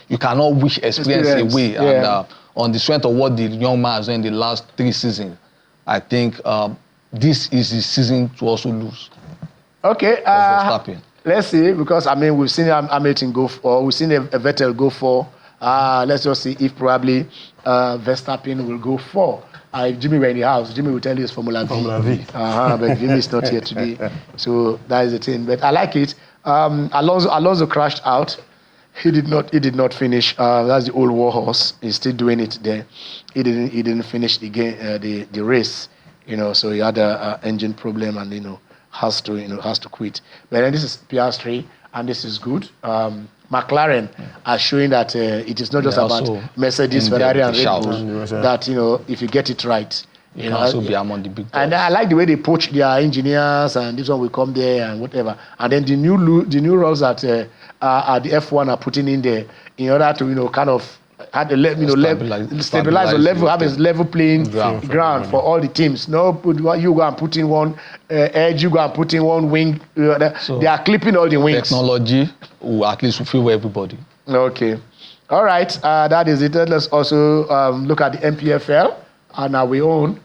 you cannot wish experience away. Yeah. And on the strength of what the young man has done in the last 3 seasons, I think this is his season to also lose. Okay. Let's see, because I mean we've seen Hamilton go for, we've seen a Vettel go for. Let's just see if probably Verstappen will go for. If Jimmy were in the house, Jimmy will tell you it's Formula V. Formula V. But Jimmy is not here today, so that is the thing. But I like it. Alonso crashed out. He did not finish. That's the old war horse. He's still doing it there. He didn't finish the game, the race. So he had a engine problem, and has to quit. But then this is Piastri, and this is good. McLaren are showing that it is not just about Mercedes, Ferrari, and Red Bull. That if you get it right, you can also be among the big dogs. And I like the way they poach their engineers, and this one will come there and whatever. And then the new rules that the F1 are putting in there in order to kind of stabilize the level, have a level playing ground for all the teams. No, you go and put in one edge, you go and put in one wing. They are clipping all the wings. Technology will at least fulfill everybody. Okay. All right. That is it. Let's also look at the MPFL and our own.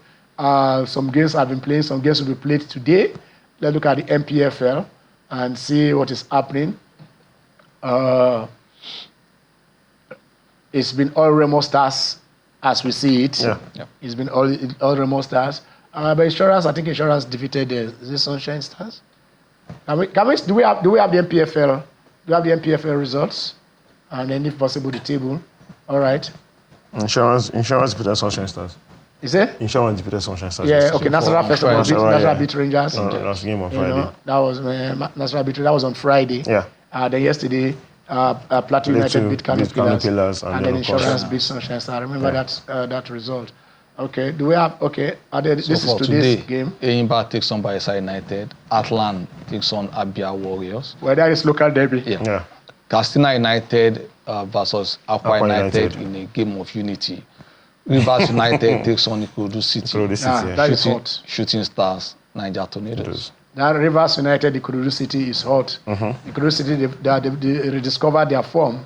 Some games have been played. Some games will be played today. Let's look at the MPFL and see what is happening. It's been all Remo Stars as we see it. Yeah. It's been all Remo Stars. But Insurance, I think Insurance defeated the Sunshine Stars. Do we have the MPFL? Do we have the MPFL results? And then, if possible, the table. All right. Insurance defeated Sunshine Stars. Is it? Insurance defeated Sunshine Stars. Yeah. Okay. Nasarawa first of all beat Rangers. That's the game on Friday. That was Nasarawa beat. That was on Friday. Yeah. Then yesterday, Plateau United beat Kano Pillars, and then Insurance beat Sunshine Stars. I remember that result. Okay. Do we have? Okay. This is today's game. Enyimba takes on Bayelsa United. Atlan takes on Abia Warriors. Well, that is local derby. Yeah. Katsina United versus Akwa United in a game of unity. Rivers United takes on Ikorodu City. That is hot. Shooting Stars, Niger Tornadoes. That Rivers United, Ikorodu City is hot. Ikorodu City, they rediscovered their form.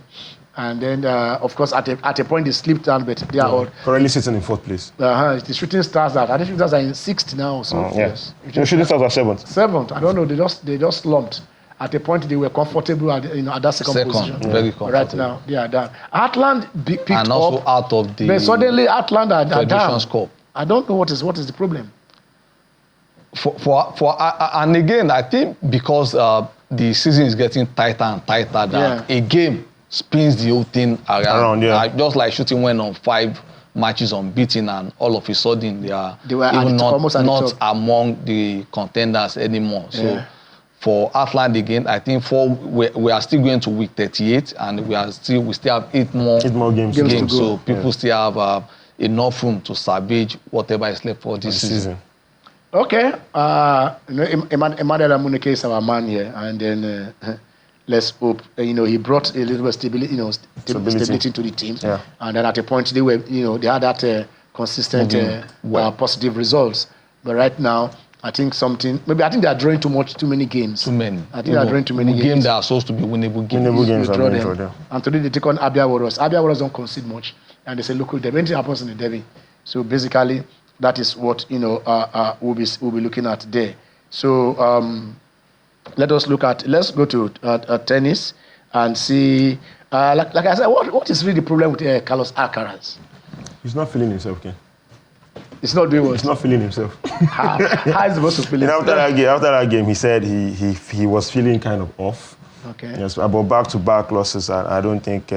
And then, of course, at a point they slipped down, but they are all currently sitting in 4th place. The Shooting Stars I think Shooting Stars are in 6th now. So yes. The Shooting Stars are 7th. 7th. I don't know. They just slumped. At a point they were comfortable at that second position. Very comfortable. Right now, they are down. Atlant picked up. And also out of the. But suddenly Atlant are down. Cup. I don't know what is the problem. And again, I think because the season is getting tighter and tighter, that a game spins the whole thing around. Just like Shooting went on 5 matches unbeaten, and all of a sudden they were even not among the contenders anymore. So for Atlant again, I think we are still going to week 38, and we still have 8 more games. So people still have enough room to salvage whatever is left for this season. Okay, Emmanuel Amunike is our man here, and then let's hope he brought a little bit stability to the team, and then at a point they were they had that consistent positive results, but right now I think they are drawing too many games. Too many. I think they are drawing too many games that are supposed to be winnable games. Winnable games are being drawn. And today they take on Abia Warriors. Abia Warriors don't concede much, and they say local derby. Anything happens in the derby, so basically. That is what we'll be looking at there. So let's go to tennis and see. Like I said, what is really the problem with Carlos Alcaraz? He's not feeling himself, Ken. He's not doing what? He's not feeling himself. How is he supposed to feel himself? After that game, he said he was feeling kind of off. Okay. Yes, about back-to-back losses, I don't think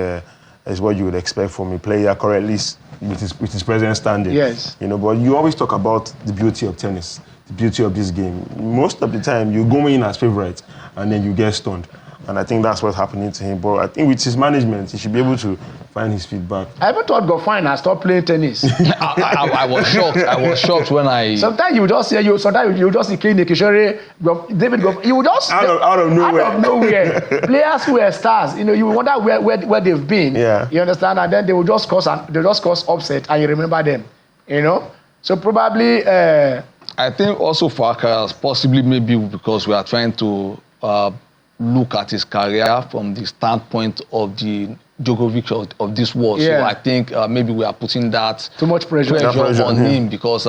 is what you would expect from a player currently with his present standing. Yes. But you always talk about the beauty of tennis, the beauty of this game. Most of the time, you go in as favorite, and then you get stunned. And I think that's what's happening to him. But I think with his management, he should be able to find his feet back. I even thought Goffin had stopped playing tennis. I was shocked. I was shocked when I. Sometimes you just say sometimes you just see Kene Kishore, David Goffin. You just out of nowhere. Out of nowhere. Players who were stars, you wonder where they've been. Yeah. You understand? And then they will just cause upset, and you remember them. So probably. I think also for Akaras, possibly maybe because we are trying to look at his career from the standpoint of the Djokovic of this world. Yeah. So I think maybe we are putting that too much pressure on him because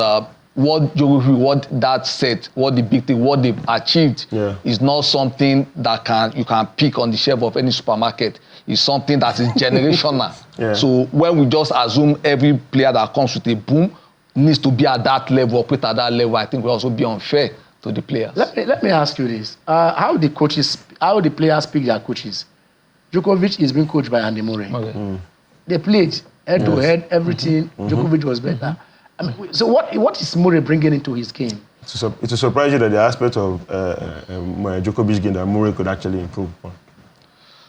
what Djokovic, what that set, what the big thing, what they've achieved is not something that you can pick on the shelf of any supermarket. It's something that is generational. So when we just assume every player that comes with a boom needs to be at that level, operate at that level, I think will also be unfair to the players. Let me ask you this: how the players pick their coaches? Djokovic is being coached by Andy Murray. Okay. They played head to head, everything. Djokovic was better. I mean, so what is Murray bringing into his game? It will surprise you that the aspect of Djokovic's game that Murray could actually improve upon.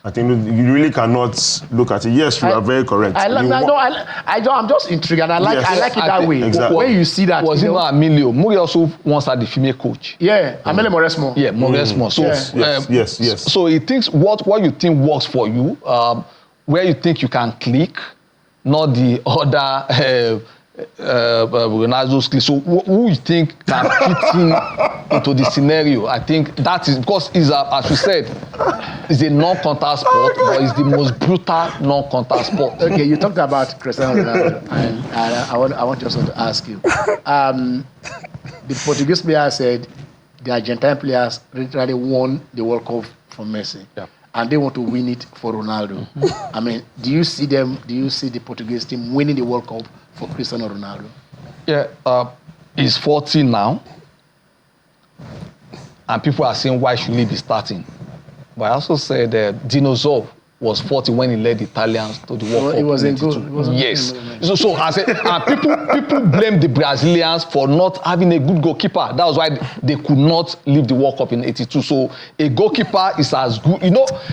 I think you really cannot look at it. Yes, you are very correct. I'm just intrigued, and I like it that way. Exactly. When you see that, was it not Emilio? Murray also once had the female coach. Yeah, Amelie Mauresmo. Yeah, Mauresmo. So yes. So he thinks what you think works for you, where you think you can click, not the other. Ronaldo's click. So who you think can fit in into the scenario? I think that is because as you said, it's a non-contact sport, but it's the most brutal non-contact sport. Okay, you talked about Cristiano Ronaldo, and I want just to ask you. The Portuguese player said the Argentine players literally won the World Cup from Messi. Yeah. And they want to win it for Ronaldo. I mean, do you see the Portuguese team winning the World Cup for Cristiano Ronaldo? Yeah, he's 40 now. And people are saying, why should he be starting? But I also said Dinosaur was 40 when he led the Italians to the World Cup. He was in goal. Yes. So I said, people blame the Brazilians for not having a good goalkeeper. That was why they could not leave the World Cup in '82. So a goalkeeper is as good.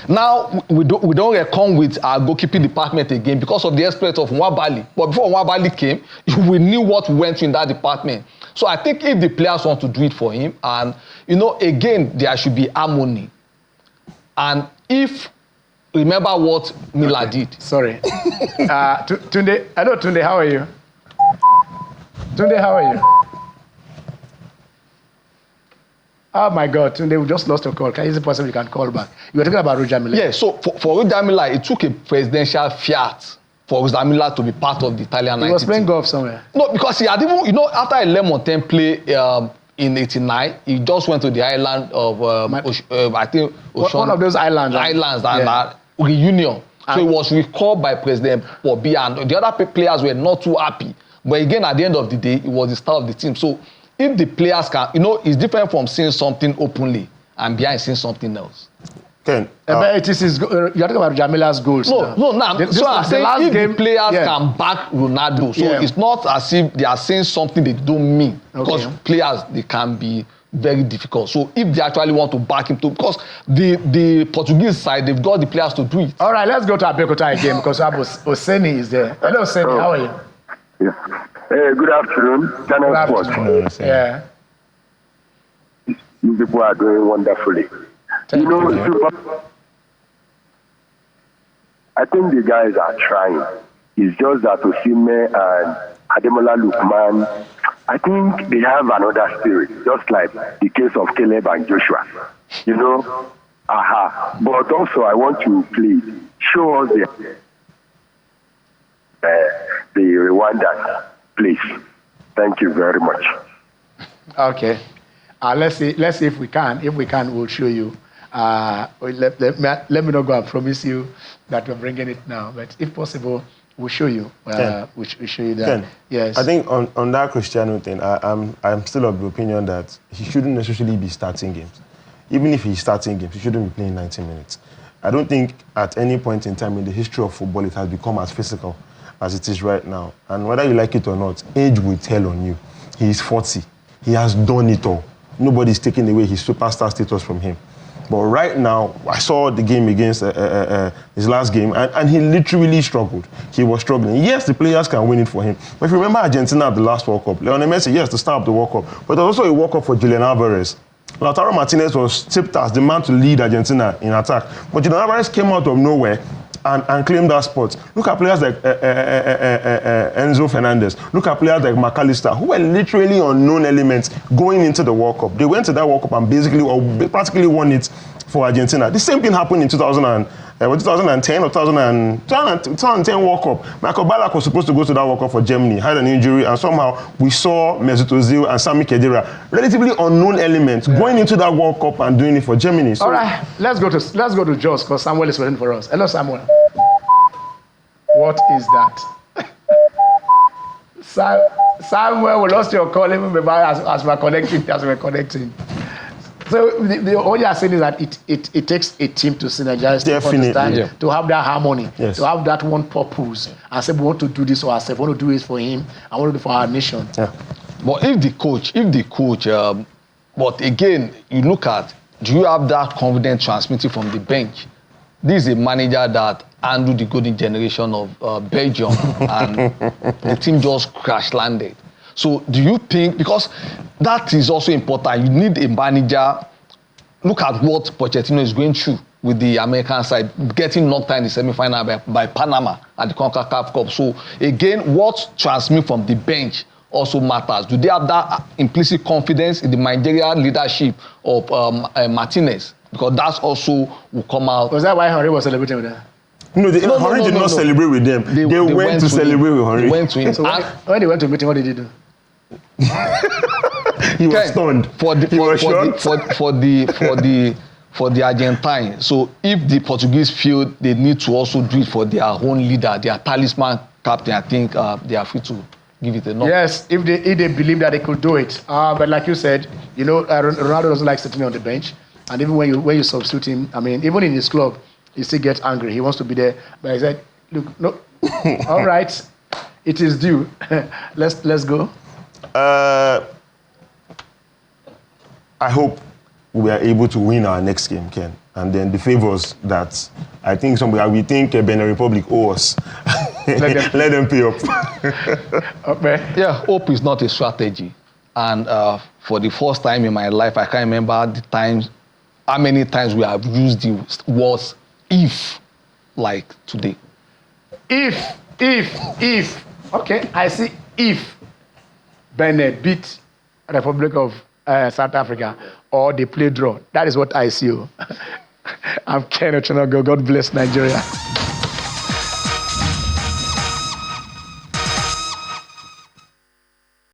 Now we don't reckon with our goalkeeping department again because of the exploit of Nwabali. But before Nwabali came, we knew what went through in that department. So I think if the players want to do it for him, and again, there should be harmony. And if remember what Mila did. Sorry. Tunde, hello Tunde, how are you? Tunde, how are you? Oh my God, Tunde, we just lost your call. Is it possible you can call back? You were talking about Roger Milla. Yeah, so for Roger Milla, it took a presidential fiat for Roger Milla to be part of the Italian 92. He was playing golf somewhere. No, because he had even, after a Lemon 10 play in '89, he just went to the island of, I think, Ocean. One of those islands. And reunion. So it was recalled by President Bobby, and the other players were not too happy. But again, at the end of the day, it was the star of the team. So if the players can, it's different from saying something openly and behind saying something else. Ken, you're talking about Jamila's goals. No. So I'm saying if the players can back Ronaldo, so it's not as if they are saying something they don't mean. Because players, they can be very difficult. So if they actually want to back him too, because the Portuguese side, they've got the players to do it. All right, let's go to Abekota again because Oseni is there. Hello, Oseni, how are you? Yeah. Hey, good afternoon. Channel Sports. Yeah. You people are doing wonderfully. I think the guys are trying. It's just that Osimhen and Ademola Lookman, I think they have another spirit, just like the case of Caleb and Joshua. But also I want to please show us the Rwanda, please. Thank you very much. Okay. Let's see if we can. If we can, we'll show you. Let me not go and promise you that we're bringing it now. But if possible, we'll show you. We'll show you that. Ken, yes. I think on that Cristiano thing, I'm still of the opinion that he shouldn't necessarily be starting games. Even if he's starting games, he shouldn't be playing 90 minutes. I don't think at any point in time in the history of football it has become as physical as it is right now. And whether you like it or not, age will tell on you. He is 40. He has done it all. Nobody's taking away his superstar status from him. But right now, I saw the game against his last game, and he literally struggled. He was struggling. Yes, the players can win it for him. But if you remember Argentina at the last World Cup, Lionel Messi, yes, the star of the World Cup, but there was also a World Cup for Julian Alvarez. Lautaro Martinez was tipped as the man to lead Argentina in attack. But Julian Alvarez came out of nowhere and claim that spot. Look at players like Enzo Fernandez. Look at players like McAllister, who were literally unknown elements going into the World Cup. They went to that World Cup and basically or practically won it for Argentina. The same thing happened in 2010 or 2010 World Cup. Michael Ballack was supposed to go to that World Cup for Germany, had an injury, and somehow we saw Mesut Ozil and Sami Khedira, relatively unknown elements, going into that World Cup and doing it for Germany. So, all right, let's go to Jos because Samuel is waiting for us. Hello, Samuel. What is that? Samuel, we lost your call even as we're connecting. So what you are saying is that it takes a team to synergize, to understand, to have that harmony, to have that one purpose. And say we want to do this for ourselves, we want to do this for him, I want to do it for our nation. Yeah. But if the coach, but again, you look at, do you have that confidence transmitting from the bench? This is a manager that handled the golden generation of Belgium and the team just crash landed. So do you think, because that is also important, you need a manager, look at what Pochettino is going through with the American side, getting knocked out in the semi-final by Panama at the CONCACAF Cup. So again, what transmits from the bench also matters. Do they have that implicit confidence in the managerial leadership of Martinez? Because that's also will come out. Was that why Henry was celebrating with them? No, Henry did not celebrate with them. They went to celebrate with Henry. They went to him. So when they went to meet him, what did he do? He was stunned. For the Argentine. So if the Portuguese feel they need to also do it for their own leader, their talisman captain, I think they are free to give it a no. Yes, if they believe that they could do it. But like you said, Ronaldo doesn't like sitting on the bench. And even when you substitute him, I mean, even in his club, he still gets angry. He wants to be there. But I said, look, no, all right, it is due. Let's go. I hope we are able to win our next game, Ken. And then the favors that I think we think Benin Republic owe us. Let them pay up. Okay. Yeah, hope is not a strategy. And for the first time in my life, I can't remember how many times we have used the words if, like today. If. Okay, I see if Benin beat Republic of South Africa or they play draw. That is what I see. I'm Ken Ochonogo. God bless Nigeria.